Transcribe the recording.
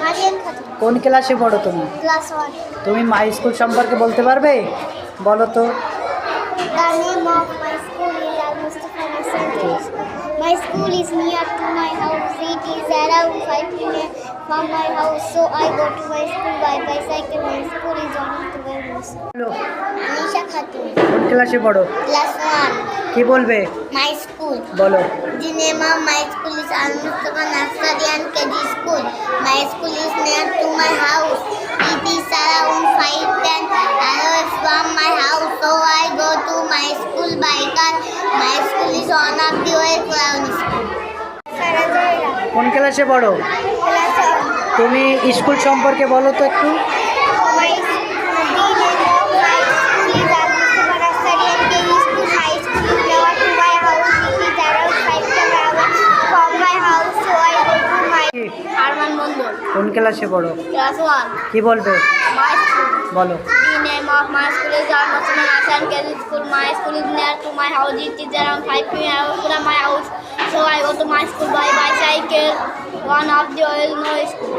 মারিয়াম খাতুন। কোন ক্লাসে পড়ো তুমি? ক্লাস 1। তুমি মাই স্কুল সম্পর্কে বলতে পারবে? বলো তো। The name of my school is Al Mustafa Secondary School. My school is near to my house. It is around 5 minutes from my house, so I go to my school by bicycle. My school is one of the best. বলো, Anisha Khatun. কোন ক্লাসে পড়ো? Class 1. কি বলবে? My school. বলো। The name of my school is Al Mustafa Nursery and KG School. My school is near to my house. It is around 5-10 hours from my house, so I go to my school by car. My school is one of the best primary school. Sarajoya. কোন ক্লাসে পড়ো? Class 1. তুমি school সম্পর্কে বলো তো একটু। My the name of my school is Al Mustafa Nursery and KG School. My school is near to my house. It is around 5-10 hours from my house, so I go to my Arman Mondol. কোন ক্লাসে পড়ো? Class 1. কি বলবে? My school. বলো। The name of my school is Al Mustafa Nursery and KG School. My school is near to my house. It is around 5 km from my house, so I go to my school by bicycle. One of the old no school.